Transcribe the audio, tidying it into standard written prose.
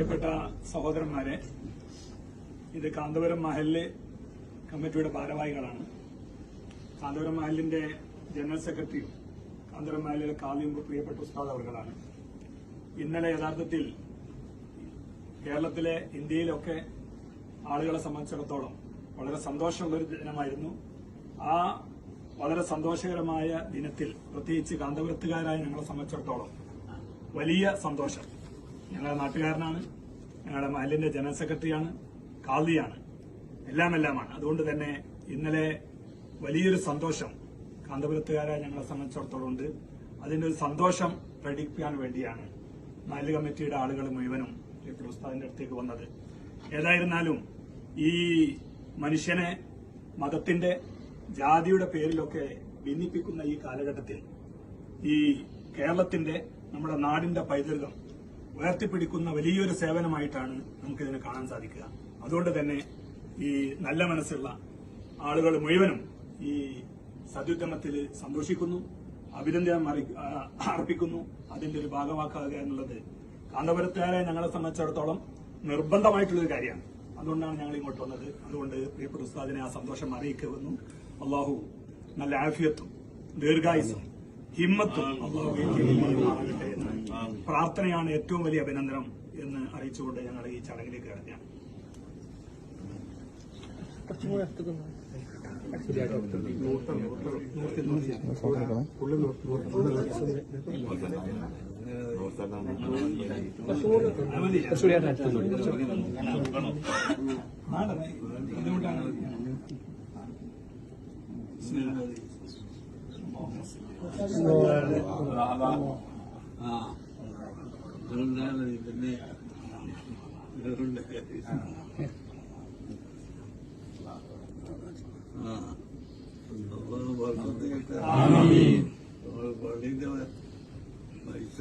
പ്രിയപ്പെട്ട സഹോദരന്മാരെ, ഇത് കാന്തപുരം മഹല്ല് കമ്മിറ്റിയുടെ ഭാരവാഹികളാണ്. കാന്തപുരം മഹലിന്റെ ജനറൽ സെക്രട്ടറിയും കാന്തപുരം മഹലിലെ കാളിയും പ്രിയപ്പെട്ട ഉസ്താദ് അവർകളാണ്. ഇന്നലെ യഥാർത്ഥത്തിൽ കേരളത്തിലെ ഇന്ത്യയിലൊക്കെ ആളുകളെ സംബന്ധിച്ചിടത്തോളം വളരെ സന്തോഷമുള്ളൊരു ദിനമായിരുന്നു. ആ വളരെ സന്തോഷകരമായ ദിനത്തിൽ പ്രത്യേകിച്ച് കാന്തപുരത്തുകാരായ ഞങ്ങളെ സംബന്ധിച്ചിടത്തോളം വലിയ സന്തോഷം. ഞങ്ങളുടെ നാട്ടുകാരനാണ്, ഞങ്ങളുടെ മഹലിന്റെ ജനറൽ സെക്രട്ടറിയാണ്, കാളിയാണ്, എല്ലാമാണ്. അതുകൊണ്ട് തന്നെ ഇന്നലെ വലിയൊരു സന്തോഷം കാന്തപുരത്തുകാരായ ഞങ്ങളെ സംബന്ധിച്ചിടത്തോളം ഉണ്ട്. അതിന്റെ ഒരു സന്തോഷം പ്രകടിപ്പിക്കാൻ വേണ്ടിയാണ് മഹല്ല് കമ്മിറ്റിയുടെ ആളുകൾ മുഴുവനും ഉസ്താദിന്റെ അടുത്തേക്ക് വന്നത്. ഏതായിരുന്നാലും ഈ മനുഷ്യനെ മതത്തിന്റെ ജാതിയുടെ പേരിലൊക്കെ ഭിന്നിപ്പിക്കുന്ന ഈ കാലഘട്ടത്തിൽ ഈ കേരളത്തിന്റെ നമ്മുടെ നാടിന്റെ പൈതൃകം ഉയർത്തിപ്പിടിക്കുന്ന വലിയൊരു സേവനമായിട്ടാണ് നമുക്കിതിനെ കാണാൻ സാധിക്കുക. അതുകൊണ്ട് തന്നെ ഈ നല്ല മനസ്സുള്ള ആളുകൾ മുഴുവനും ഈ സദ്യുദ്ധമത്തിൽ സന്തോഷിക്കുന്നു, അഭിനന്ദനം അർപ്പിക്കുന്നു. അതിന്റെ ഒരു ഭാഗമാക്കുക എന്നുള്ളത് കാന്തപുരത്തുകാരെ ഞങ്ങളെ സംബന്ധിച്ചിടത്തോളം നിർബന്ധമായിട്ടുള്ളൊരു കാര്യമാണ്. അതുകൊണ്ടാണ് ഞങ്ങൾ ഇങ്ങോട്ട് വന്നത്. അതുകൊണ്ട് പ്രിയപ്പെട്ട ഉസ്താദിനെ ആ സന്തോഷം അറിയിക്കുന്നു. അള്ളാഹു നല്ല ആഫിയത്തും ദീർഘായുസും ഹിമ്മത്തും അള്ളാഹു ആകട്ടെ എന്ന് പ്രാർത്ഥനയാണ് ഏറ്റവും വലിയ അഭിനന്ദനം എന്ന് അറിയിച്ചുകൊണ്ട് ഞങ്ങൾ ഈ ചടങ്ങിലേക്ക് കടക്കുകയാണ്. പൈസ